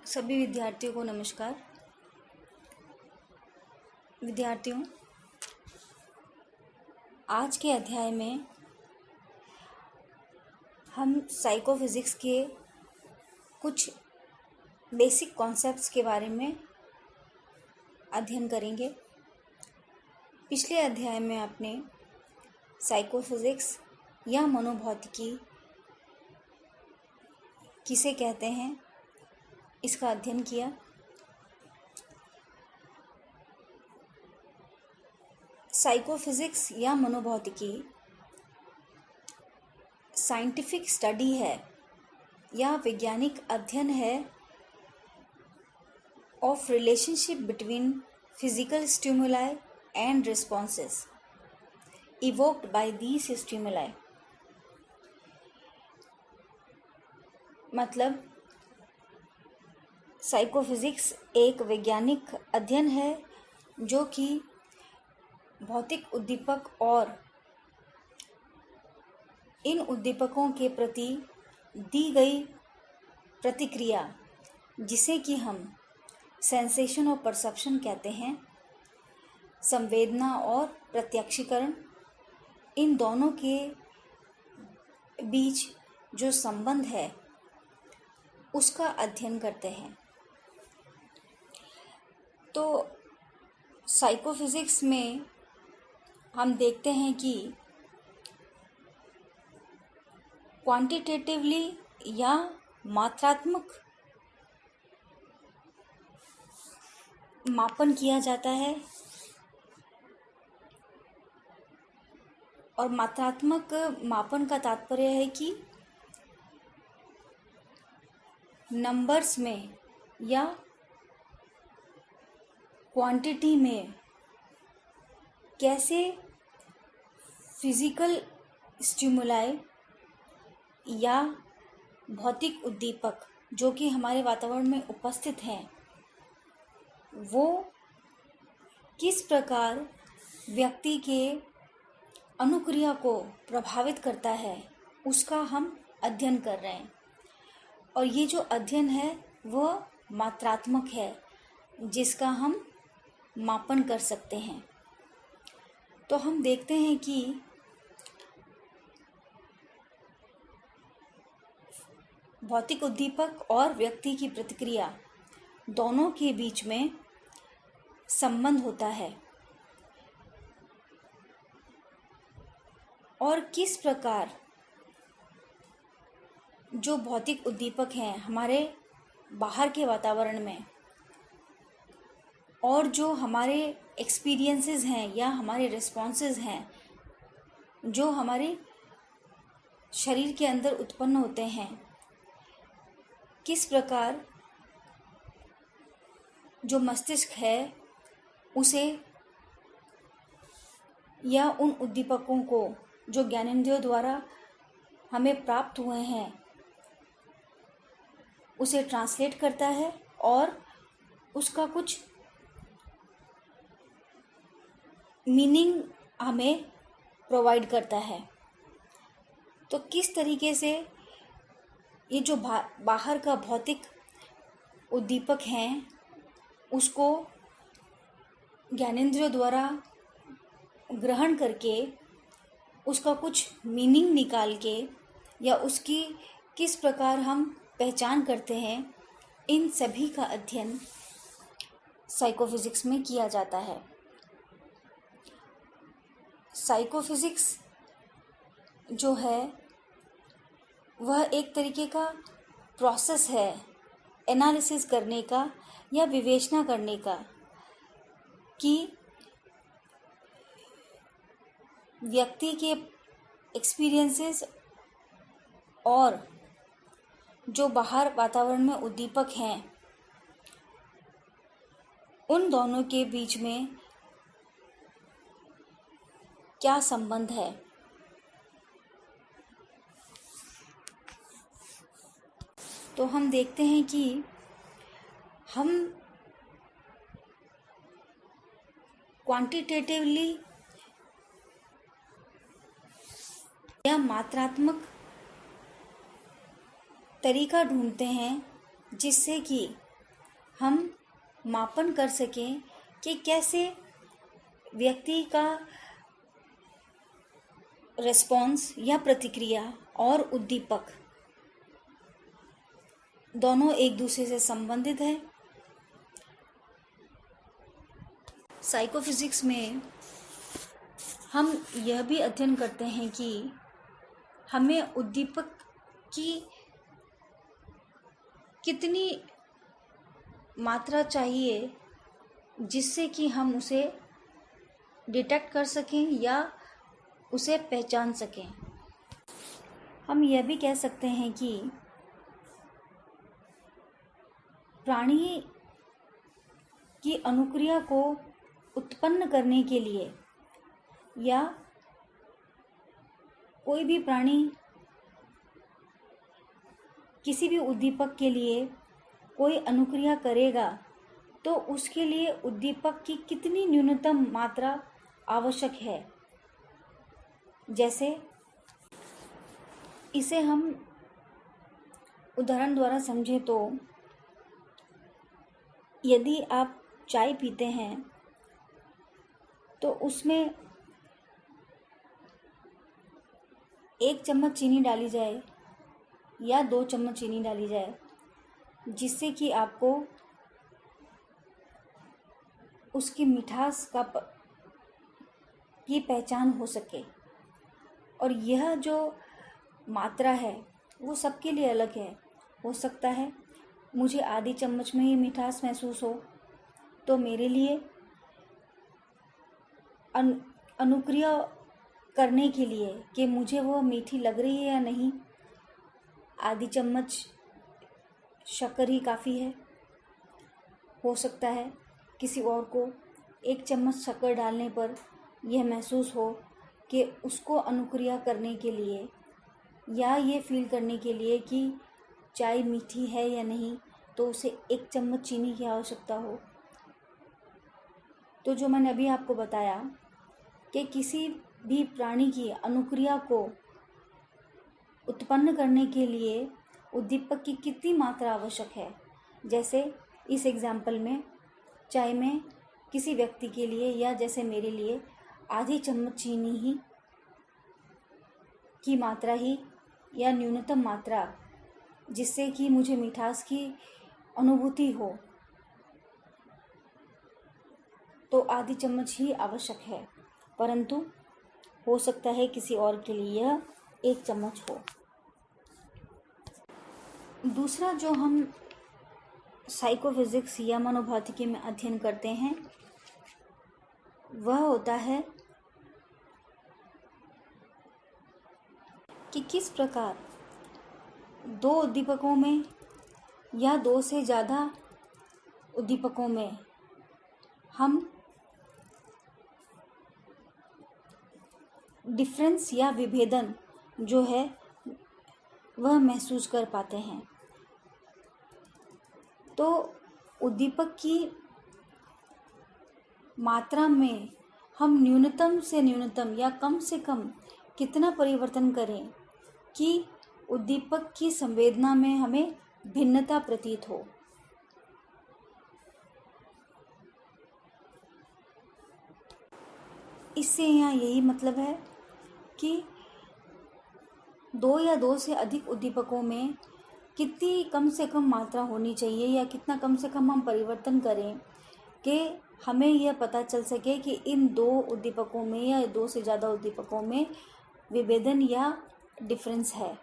सभी विद्यार्थियों को नमस्कार। विद्यार्थियों, आज के अध्याय में हम साइकोफिजिक्स के कुछ बेसिक कॉन्सेप्ट्स के बारे में अध्ययन करेंगे। पिछले अध्याय में आपने साइकोफिजिक्स या मनोभौतिकी किसे कहते हैं इसका अध्ययन किया। साइकोफिजिक्स या मनोभौतिकी साइंटिफिक स्टडी है या वैज्ञानिक अध्ययन है of relationship between physical stimuli and responses evoked by these stimuli. मतलब साइकोफिजिक्स एक वैज्ञानिक अध्ययन है जो कि भौतिक उद्दीपक और इन उद्दीपकों के प्रति दी गई प्रतिक्रिया, जिसे कि हम सेंसेशन और परसेप्शन कहते हैं, संवेदना और प्रत्यक्षीकरण, इन दोनों के बीच जो संबंध है उसका अध्ययन करते हैं। तो साइकोफिजिक्स में हम देखते हैं कि क्वांटिटेटिवली या मात्रात्मक मापन किया जाता है, और मात्रात्मक मापन का तात्पर्य है कि नंबर्स में या क्वांटिटी में कैसे फिजिकल स्टिमुलाई या भौतिक उद्दीपक जो कि हमारे वातावरण में उपस्थित हैं वो किस प्रकार व्यक्ति के अनुक्रिया को प्रभावित करता है उसका हम अध्ययन कर रहे हैं। और ये जो अध्ययन है वह मात्रात्मक है जिसका हम मापन कर सकते हैं। तो हम देखते हैं कि भौतिक उद्दीपक और व्यक्ति की प्रतिक्रिया दोनों के बीच में संबंध होता है, और किस प्रकार जो भौतिक उद्दीपक हैं हमारे बाहर के वातावरण में और जो हमारे एक्सपीरियंसेस हैं या हमारे रिस्पॉन्सेस हैं जो हमारे शरीर के अंदर उत्पन्न होते हैं, किस प्रकार जो मस्तिष्क है उसे या उन उद्दीपकों को जो ज्ञानेंद्रियों द्वारा हमें प्राप्त हुए हैं उसे ट्रांसलेट करता है और उसका कुछ मीनिंग हमें प्रोवाइड करता है। तो किस तरीके से ये जो बाहर का भौतिक उद्दीपक हैं उसको ज्ञानेंद्रियों द्वारा ग्रहण करके उसका कुछ मीनिंग निकाल के या उसकी किस प्रकार हम पहचान करते हैं, इन सभी का अध्ययन साइकोफिजिक्स में किया जाता है। साइकोफिजिक्स जो है वह एक तरीके का प्रोसेस है एनालिसिस करने का या विवेचना करने का कि व्यक्ति के एक्सपीरियंसेस और जो बाहर वातावरण में उद्दीपक हैं उन दोनों के बीच में क्या संबंध है। तो हम देखते हैं कि हम क्वांटिटेटिवली या मात्रात्मक तरीका ढूंढते हैं जिससे कि हम मापन कर सकें कि कैसे व्यक्ति का रिस्पॉन्स या प्रतिक्रिया और उद्दीपक दोनों एक दूसरे से संबंधित है। साइकोफिजिक्स में हम यह भी अध्ययन करते हैं कि हमें उद्दीपक की कितनी मात्रा चाहिए जिससे कि हम उसे डिटेक्ट कर सकें या उसे पहचान सकें। हम यह भी कह सकते हैं कि प्राणी की अनुक्रिया को उत्पन्न करने के लिए या कोई भी प्राणी किसी भी उद्दीपक के लिए कोई अनुक्रिया करेगा तो उसके लिए उद्दीपक की कितनी न्यूनतम मात्रा आवश्यक है। जैसे इसे हम उदाहरण द्वारा समझें तो यदि आप चाय पीते हैं तो उसमें 1 चम्मच चीनी डाली जाए या 2 चम्मच चीनी डाली जाए, जिससे कि आपको उसकी मिठास की पहचान हो सके। और यह जो मात्रा है वो सबके लिए अलग है। हो सकता है मुझे आधी चम्मच में ही मिठास महसूस हो, तो मेरे लिए अनुक्रिया करने के लिए कि मुझे वह मीठी लग रही है या नहीं, आधी चम्मच शक्कर ही काफ़ी है। हो सकता है किसी और को 1 चम्मच शक्कर डालने पर यह महसूस हो कि उसको अनुक्रिया करने के लिए या ये फील करने के लिए कि चाय मीठी है या नहीं, तो उसे 1 चम्मच चीनी की आवश्यकता हो। तो जो मैंने अभी आपको बताया कि किसी भी प्राणी की अनुक्रिया को उत्पन्न करने के लिए उद्दीपक की कितनी मात्रा आवश्यक है। जैसे इस एग्जाम्पल में चाय में किसी व्यक्ति के लिए या जैसे मेरे लिए आधी चम्मच चीनी ही की मात्रा ही या न्यूनतम मात्रा जिससे कि मुझे मिठास की अनुभूति हो, तो आधी चम्मच ही आवश्यक है। परंतु हो सकता है किसी और के लिए यह 1 चम्मच हो। दूसरा जो हम साइकोफिजिक्स या मनोभौतिकी में अध्ययन करते हैं वह होता है कि किस प्रकार 2 उद्दीपकों में या 2 से ज़्यादा उद्दीपकों में हम डिफरेंस या विभेदन जो है वह महसूस कर पाते हैं। तो उद्दीपक की मात्रा में हम न्यूनतम से न्यूनतम या कम से कम कितना परिवर्तन करें कि उद्दीपक की संवेदना में हमें भिन्नता प्रतीत हो। इससे यहाँ यही मतलब है कि 2 या 2 से अधिक उद्दीपकों में कितनी कम से कम मात्रा होनी चाहिए या कितना कम से कम हम परिवर्तन करें कि हमें यह पता चल सके कि इन 2 उद्दीपकों में या 2 से ज़्यादा उद्दीपकों में विभेदन या डिफरेंस है।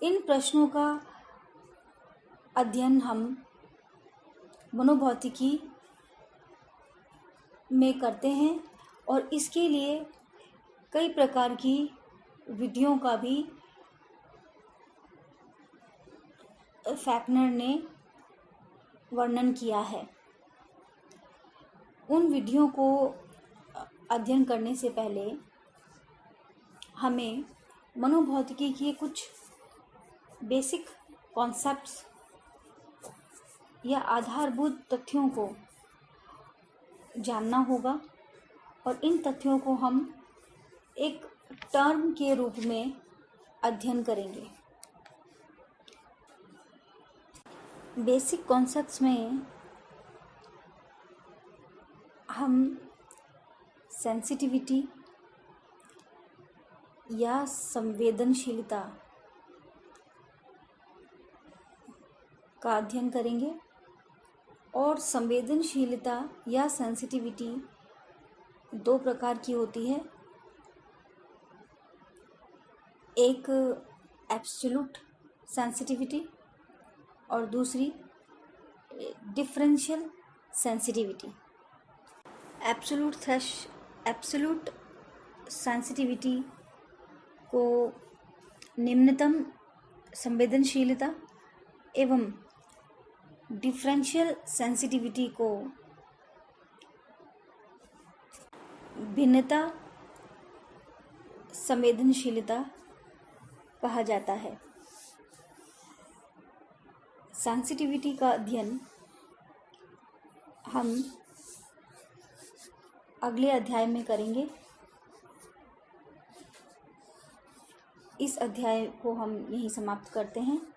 इन प्रश्नों का अध्ययन हम मनोभौतिकी में करते हैं और इसके लिए कई प्रकार की विधियों का भी फैक्नर ने वर्णन किया है। उन विधियों को अध्ययन करने से पहले हमें मनोभौतिकी के कुछ बेसिक कॉन्सेप्ट्स या आधारभूत तथ्यों को जानना होगा और इन तथ्यों को हम एक टर्म के रूप में अध्ययन करेंगे। बेसिक कॉन्सेप्ट्स में हम सेंसिटिविटी या संवेदनशीलता का अध्ययन करेंगे। और संवेदनशीलता या सेंसिटिविटी दो प्रकार की होती है, एक एब्सोल्यूट सेंसिटिविटी और दूसरी डिफरेंशियल सेंसिटिविटी। एब्सोल्यूट सेंसिटिविटी को निम्नतम संवेदनशीलता एवं डिफरेंशियल सेंसिटिविटी को भिन्नता संवेदनशीलता कहा जाता है। सेंसिटिविटी का अध्ययन हम अगले अध्याय में करेंगे। इस अध्याय को हम यहीं समाप्त करते हैं।